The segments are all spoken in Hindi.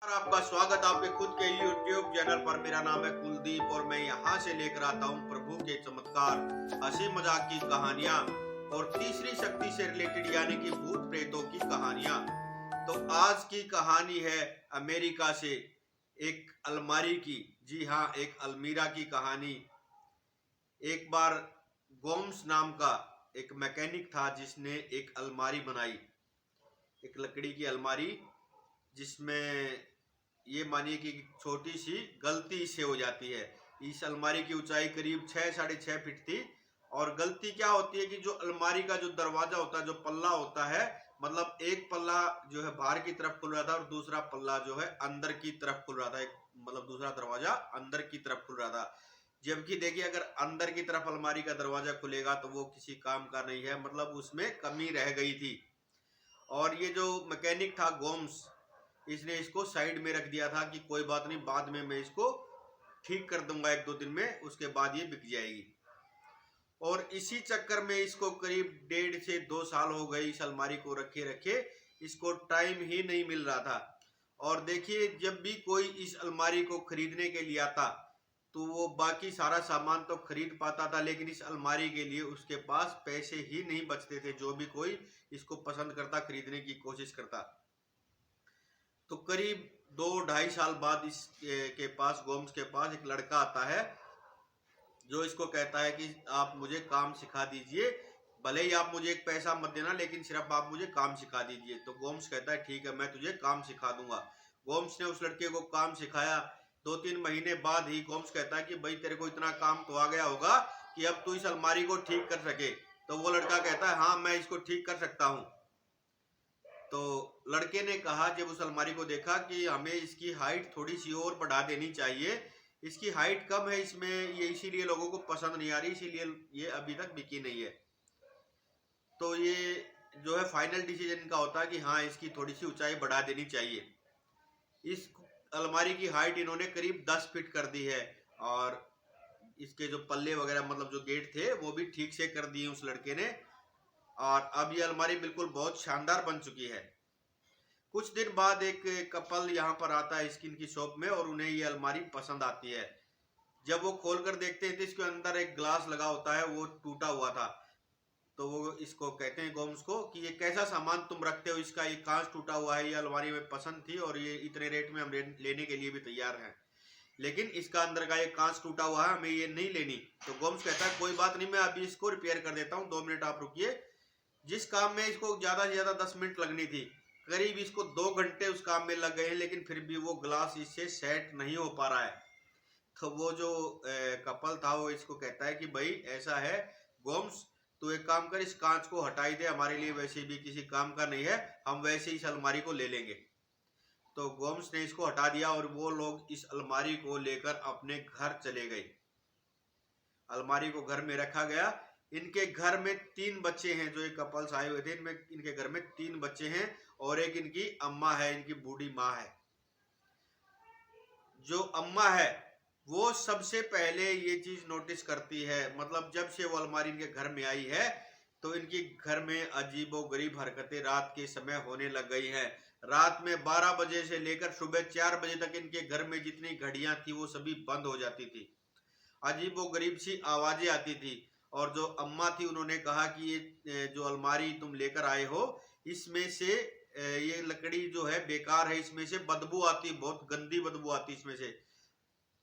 आपका स्वागत आपके खुद के YouTube चैनल पर। मेरा नाम है कुलदीप और मैं यहाँ से लेकर आता हूँ प्रभु के चमत्कार, हंसी मजाक की कहानियाँ और तीसरी शक्ति से रिलेटेड यानी कि भूत प्रेतों की कहानियाँ। तो आज की कहानी है अमेरिका से एक अलमारी की। जी हाँ, एक अलमीरा की कहानी। एक बार गोम्स नाम का एक मैकेनिक था जिसने एक अलमारी बनाई, एक लकड़ी की अलमारी, जिसमें ये मानिए कि छोटी सी गलती इससे हो जाती है। इस अलमारी की ऊंचाई करीब 6-6.5 फीट थी। और गलती क्या होती है कि जो अलमारी का जो दरवाजा होता है, जो पल्ला होता है, मतलब एक पल्ला जो है बाहर की तरफ खुल रहा था और दूसरा पल्ला जो है अंदर की तरफ खुल रहा था। एक मतलब दूसरा दरवाजा अंदर की तरफ खुल रहा था। जबकि देखिए, अगर अंदर की तरफ अलमारी का दरवाजा खुलेगा तो वो किसी काम का नहीं है, मतलब उसमें कमी रह गई थी। और ये जो मैकेनिक था गोम्स, इसने इसको साइड में रख दिया था कि कोई बात नहीं, बाद में मैं इसको ठीक कर दूंगा 1-2 दिन में, उसके बाद ये बिक जाएगी। और इसी चक्कर में इसको करीब 1.5 से 2 साल हो गए इस अलमारी को रखे रखे। इसको टाइम ही नहीं मिल रहा था। और देखिए, जब भी कोई इस अलमारी को खरीदने के लिए आता तो वो बाकी सारा सामान तो खरीद पाता था, लेकिन इस अलमारी के लिए उसके पास पैसे ही नहीं बचते थे, जो भी कोई इसको पसंद करता, खरीदने की कोशिश करता। तो करीब 2-2.5 साल बाद इस के पास, गोम्स के पास एक लड़का आता है जो इसको कहता है कि आप मुझे काम सिखा दीजिए, भले ही आप मुझे एक पैसा मत देना, लेकिन सिर्फ आप मुझे काम सिखा दीजिए। तो गोम्स कहता है ठीक है, मैं तुझे काम सिखा दूंगा। गोम्स ने उस लड़के को काम सिखाया। 2-3 महीने बाद ही गोम्स कहता है कि भाई, तेरे को इतना काम तो आ गया होगा कि अब तू इस अलमारी को ठीक कर सके। तो वो लड़का कहता है हाँ, मैं इसको ठीक कर सकता हूँ। तो लड़के ने कहा, जब उस अलमारी को देखा, कि हमें इसकी हाइट थोड़ी सी और बढ़ा देनी चाहिए, इसकी हाइट कम है इसमें, ये इसीलिए लोगों को पसंद नहीं आ रही, इसीलिए ये अभी तक बिकी नहीं है। तो ये जो है फाइनल डिसीजन इनका होता है कि हाँ, इसकी थोड़ी सी ऊंचाई बढ़ा देनी चाहिए। इस अलमारी की हाइट इन्होंने करीब 10 फीट कर दी है। और इसके जो पल्ले वगैरह, मतलब जो गेट थे, वो भी ठीक से कर दिए उस लड़के ने। और अब ये अलमारी बिल्कुल बहुत शानदार बन चुकी है। कुछ दिन बाद एक कपल यहाँ पर आता है स्किन की शॉप में, और उन्हें ये अलमारी पसंद आती है। जब वो खोलकर देखते हैं तो इसके अंदर एक ग्लास लगा होता है, वो टूटा हुआ था। तो वो इसको कहते हैं, गोम्स को, कि ये कैसा सामान तुम रखते हो, इसका ये कांच टूटा हुआ है, ये अलमारी में पसंद थी और ये इतने रेट में हम लेने के लिए भी तैयार हैं, लेकिन इसका अंदर का ये कांच टूटा हुआ है, हमें ये नहीं लेनी। तो गोम्स कहता है कोई बात नहीं, मैं अभी इसको रिपेयर कर देता हूँ, 2 मिनट आप रुकिए। जिस काम में इसको ज्यादा से ज्यादा 10 मिनट लगनी थी, करीब इसको 2 घंटे उस काम में लग गए हैं, लेकिन फिर भी वो ग्लास इससे सेट नहीं हो पा रहा है। तो वो जो कपल था वो इसको कहता है कि भाई ऐसा है गोम्स, तू एक काम कर, इस कांच को हटाई दे, हमारे लिए वैसे भी किसी काम का नहीं है, हम वैसे ही इस अलमारी को ले लेंगे। तो गोम्स ने इसको हटा दिया और वो लोग इस अलमारी को लेकर अपने घर चले गए। अलमारी को घर में रखा गया। इनके घर में 3 बच्चे हैं, जो एक कपल्स आए हुए थे, इनमें इनके घर में 3 बच्चे हैं और एक इनकी अम्मा है, इनकी बूढ़ी माँ है। जो अम्मा है वो सबसे पहले ये चीज नोटिस करती है, मतलब जब से वो अलमारी इनके घर में आई है तो इनकी घर में अजीबो गरीब हरकतें रात के समय होने लग गई हैं। रात में 12 बजे से लेकर सुबह 4 बजे तक इनके घर में जितनी घड़ियां थी वो सभी बंद हो जाती थी। अजीबो गरीब सी आवाजें आती थी। और जो अम्मा थी उन्होंने कहा कि ये जो अलमारी तुम लेकर आए हो, इसमें से ये लकड़ी जो है बेकार है, इसमें से बदबू आती, बहुत गंदी बदबू आती इसमें से।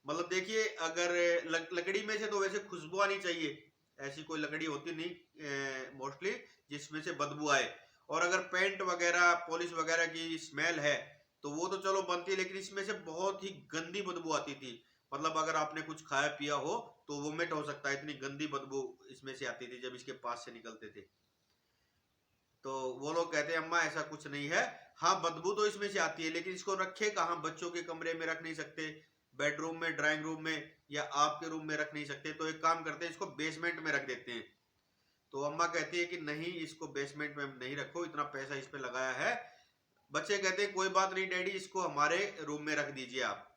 मतलब देखिए, अगर लकड़ी में से तो वैसे खुशबू आनी चाहिए, ऐसी कोई लकड़ी होती नहीं मोस्टली जिसमें से बदबू आए। और अगर पेंट वगैरह, पॉलिश वगैरह की स्मेल है तो वो तो चलो बनती है, लेकिन इसमें से बहुत ही गंदी बदबू आती थी। मतलब अगर आपने कुछ खाया पिया हो तो वोमिट हो सकता है, इतनी गंदी बदबू इसमें से आती थी जब इसके पास से निकलते थे। तो वो लोग कहते हैं अम्मा ऐसा कुछ नहीं है, हाँ बदबू तो इसमें से आती है, लेकिन इसको रखे कहाँ, बच्चों के कमरे में रख नहीं सकते, बेडरूम में, ड्राइंग रूम में या आपके रूम में रख नहीं सकते, तो एक काम करते हैं, इसको बेसमेंट में रख देते हैं। तो अम्मा कहती है कि नहीं, इसको बेसमेंट में नहीं रखो, इतना पैसा इस पे लगाया है। बच्चे कहते हैं कोई बात नहीं डैडी, इसको हमारे रूम में रख दीजिए आप।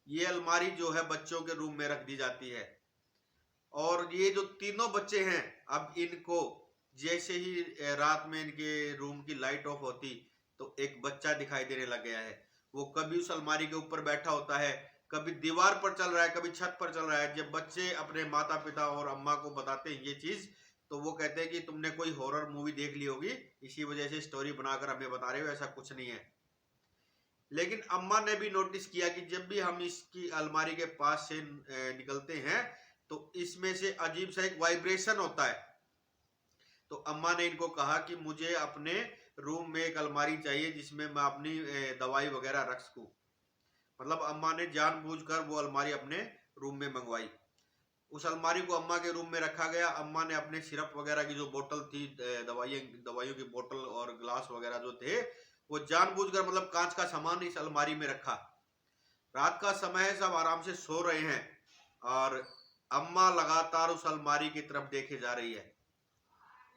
ये अलमारी जो है बच्चों के रूम में रख दी जाती है। और ये जो तीनों बच्चे हैं, अब इनको जैसे ही रात में इनके रूम की लाइट ऑफ होती तो एक बच्चा दिखाई देने लग गया है। वो कभी उस अलमारी के ऊपर बैठा होता है, कभी दीवार पर चल रहा है, कभी छत पर चल रहा है। जब बच्चे अपने माता पिता और अम्मा को बताते हैं ये चीज, तो वो कहते हैं कि तुमने कोई हॉरर मूवी देख ली होगी, इसी वजह से स्टोरी बनाकर हमें बता रहे हो, ऐसा कुछ नहीं है। लेकिन अम्मा ने भी नोटिस किया कि जब भी हम इसकी अलमारी के पास से निकलते हैं तो इसमें से अजीब सा एक वाइब्रेशन होता है। तो अम्मा ने इनको कहा कि मुझे अपने रूम में एक अलमारी चाहिए जिसमें मैं अपनी दवाई वगैरह रख सकूं। मतलब अम्मा ने जानबूझकर वो अलमारी अपने रूम में मंगवाई। उस अलमारी को अम्मा के रूम में रखा गया। अम्मा ने अपने सिरप वगैरह की जो बोतल थी, दवाइयों की बोतल और ग्लास वगैरह जो थे, वो जानबूझकर मतलब कांच का सामान इस अलमारी में रखा। रात का समय है, सब आराम से सो रहे हैं और अम्मा लगातार उस अलमारी की तरफ देखे जा रही है।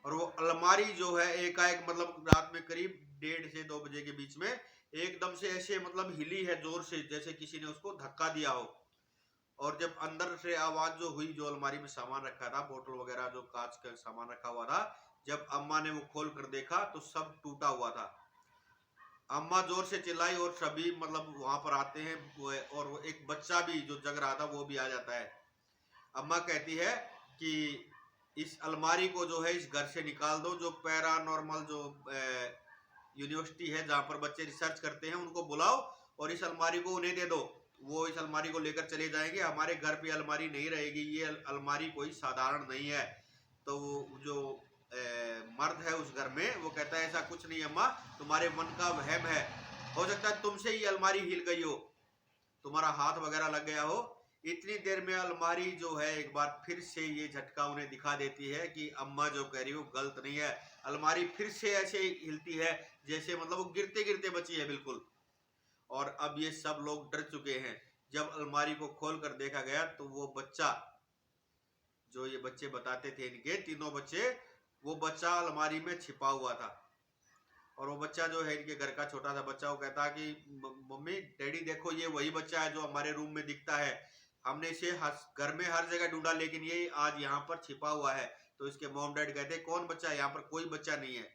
और वो अलमारी जो है एकाएक मतलब रात में करीब 1:30 से 2 बजे के बीच में एकदम से ऐसे मतलब हिली है जोर से, जैसे किसी ने उसको धक्का दिया हो। और जब अंदर से आवाज जो हुई, जो अलमारी में सामान रखा था, बोतल वगैरह जो कांच का सामान रखा हुआ था, जब अम्मा ने वो खोल कर देखा तो सब टूटा हुआ था। अम्मा जोर से चिल्लाई और सभी मतलब वहां पर आते हैं, और वो एक बच्चा भी जो जग रहा था वो भी आ जाता है। अम्मा कहती है कि इस अलमारी को जो है इस घर से निकाल दो। जो पैरानॉर्मल जो यूनिवर्सिटी है जहां पर बच्चे रिसर्च करते हैं, उनको बुलाओ और इस अलमारी को उन्हें दे दो। वो इस अलमारी को लेकर चले जाएंगे, हमारे घर पे अलमारी नहीं रहेगी। ये अलमारी कोई साधारण नहीं है। तो जो मर्द है उस घर में, वो कहता है ऐसा कुछ नहीं अम्मा, तुम्हारे मन का वहम है। हो सकता है तुमसे ही अलमारी हिल गई हो, तुम्हारा हाथ वगैरह लग गया हो। इतनी देर में अलमारी जो है एक बार फिर से ये झटका उन्हें दिखा देती है कि अम्मा जो कह रही हो गलत नहीं है। अलमारी फिर से ऐसे हिलती है जैसे मतलब वो गिरते गिरते बची है बिल्कुल। और अब ये सब लोग डर चुके हैं। जब अलमारी को खोल कर देखा गया तो वो बच्चा, जो ये बच्चे बताते थे, इनके तीनों बच्चे, वो बच्चा अलमारी में छिपा हुआ था। और वो बच्चा जो है इनके घर का छोटा सा बच्चा, वो कहता कि मम्मी डैडी देखो, ये वही बच्चा है जो हमारे रूम में दिखता है। हमने इसे घर में हर जगह ढूंढा लेकिन ये आज यहाँ पर छिपा हुआ है। तो इसके मॉम डैड कहते कौन बच्चा है, यहाँ पर कोई बच्चा नहीं है।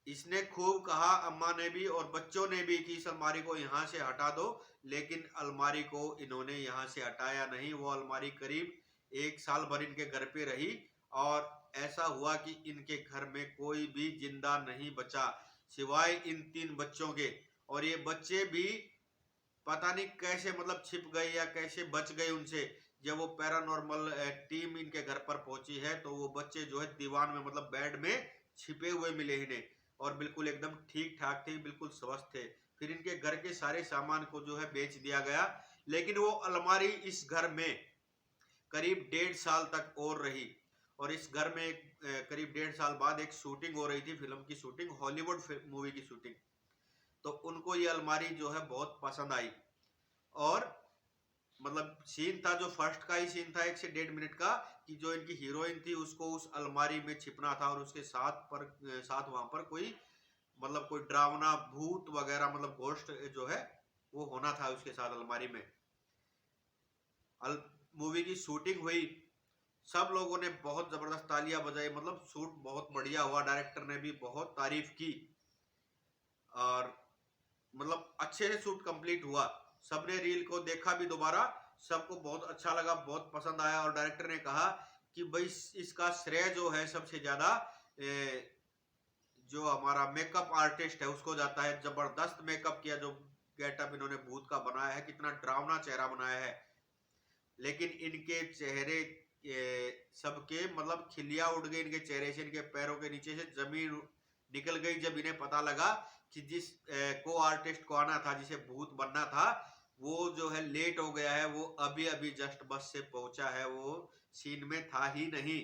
इसने खूब कहा, अम्मा ने भी और बच्चों ने भी, कि इस अलमारी को यहाँ से हटा दो। लेकिन अलमारी को इन्होंने यहाँ से हटाया नहीं। वो अलमारी करीब 1 साल भर इनके घर पे रही और ऐसा हुआ कि इनके घर में कोई भी जिंदा नहीं बचा सिवाय इन 3 बच्चों के। और ये बच्चे भी पता नहीं कैसे मतलब छिप गए या कैसे बच गए उनसे। जब वो पैरानॉर्मल टीम इनके घर पर पहुंची है तो वो बच्चे जो है दीवान में मतलब बेड में छिपे हुए मिले इन्हें, और बिल्कुल एकदम ठीक ठाक थे, बिल्कुल स्वस्थ थे। फिर इनके घर के सारे सामान को जो है बेच दिया गया। लेकिन वो अलमारी इस घर में करीब 1.5 साल तक और रही। और इस घर में करीब 1.5 साल बाद एक शूटिंग हो रही थी, फिल्म की शूटिंग, हॉलीवुड मूवी की शूटिंग। तो उनको ये अलमारी जो है बहुत पसंद आई। और मतलब सीन था जो फर्स्ट का ही सीन था 1 से 1.5 मिनट का, कि जो इनकी हीरोइन थी उसको उस अलमारी में छिपना था और उसके साथ वहां पर कोई मतलब कोई डरावना भूत वगैरह मतलब घोस्ट जो है वो होना था उसके साथ अलमारी में। मूवी की शूटिंग हुई, सब लोगों ने बहुत जबरदस्त तालियां बजाई, मतलब शूट बहुत बढ़िया हुआ, डायरेक्टर ने भी बहुत तारीफ की और मतलब अच्छे से शूट कंप्लीट हुआ। सबने रील को देखा भी दोबारा, सबको बहुत अच्छा लगा, बहुत पसंद आया। और डायरेक्टर ने कहा कि भाई इसका श्रेय जो है सबसे ज्यादा जो हमारा मेकअप आर्टिस्ट है उसको जाता है। जबरदस्त मेकअप किया, जो गेटअप इन्होंने भूत का बनाया है, कितना डरावना चेहरा बनाया है। लेकिन इनके चेहरे सबके मतलब खिलिया उड़ गई इनके चेहरे से, इनके पैरों के नीचे से जमीन निकल गई जब इन्हें पता लगा कि जिस को आर्टिस्ट को आना था, जिसे भूत बनना था, वो जो है लेट हो गया है। वो अभी अभी जस्ट बस से पहुंचा है, वो सीन में था ही नहीं।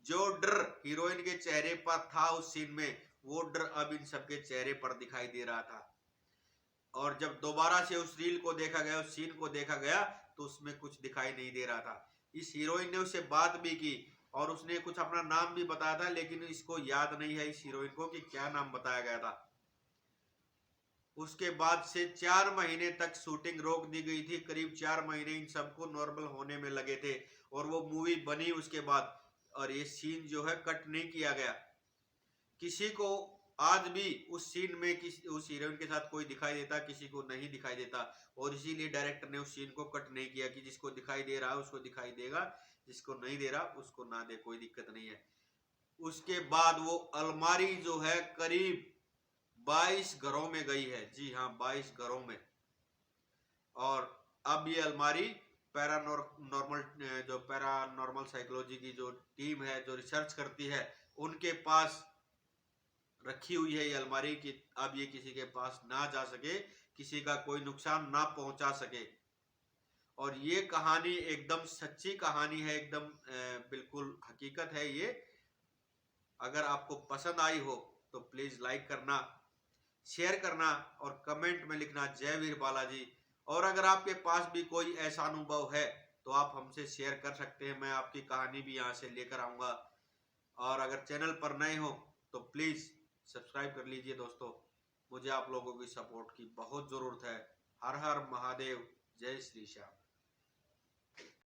जो डर हीरोइन के चेहरे पर था उस सीन में, वो डर अब इन सबके चेहरे पर दिखाई दे रहा था। और जब दोबारा से उस रील को देखा गया, उस सीन को देखा गया, तो उसमें कुछ दिखाई नहीं दे रहा था। इस हीरोइन ने उससे बात भी की और उसने कुछ अपना नाम भी बताया था, लेकिन इसको याद नहीं है इस हीरोइन को कि क्या नाम बताया गया था। उसके बाद से 4 महीने तक शूटिंग रोक दी गई थी। करीब 4 महीने इन सबको नॉर्मल होने में लगे थे और वो मूवी बनी उसके बाद। और ये सीन जो है कट नहीं किया गया। किसी को आज भी उस सीन में उस हीरोइन के साथ कोई दिखाई देता, किसी को नहीं दिखाई देता, और इसीलिए डायरेक्टर ने उस सीन को कट नहीं किया कि जिसको दिखाई दे रहा है उसको दिखाई देगा, जिसको नहीं दे रहा उसको ना दे, कोई दिक्कत नहीं है। उसके बाद वो अलमारी जो है करीब 22 घरों में गई है, जी हाँ 22 घरों में। और अब ये अलमारी पैरानॉर्मल साइकोलॉजी की जो टीम है, जो रिसर्च करती है, उनके पास रखी हुई है ये अलमारी कि अब ये किसी के पास ना जा सके, किसी का कोई नुकसान ना पहुंचा सके। और ये कहानी एकदम सच्ची कहानी है, एकदम बिल्कुल हकीकत है ये। अगर आपको पसंद आई हो तो प्लीज लाइक करना, शेयर करना और कमेंट में लिखना जय वीर बालाजी। और अगर आपके पास भी कोई ऐसा अनुभव है तो आप हमसे शेयर कर सकते हैं, मैं आपकी कहानी भी यहाँ से लेकर आऊंगा। और अगर चैनल पर नए हो तो प्लीज सब्सक्राइब कर लीजिए दोस्तों, मुझे आप लोगों की सपोर्ट की बहुत जरूरत है। हर हर महादेव, जय श्री श्याम।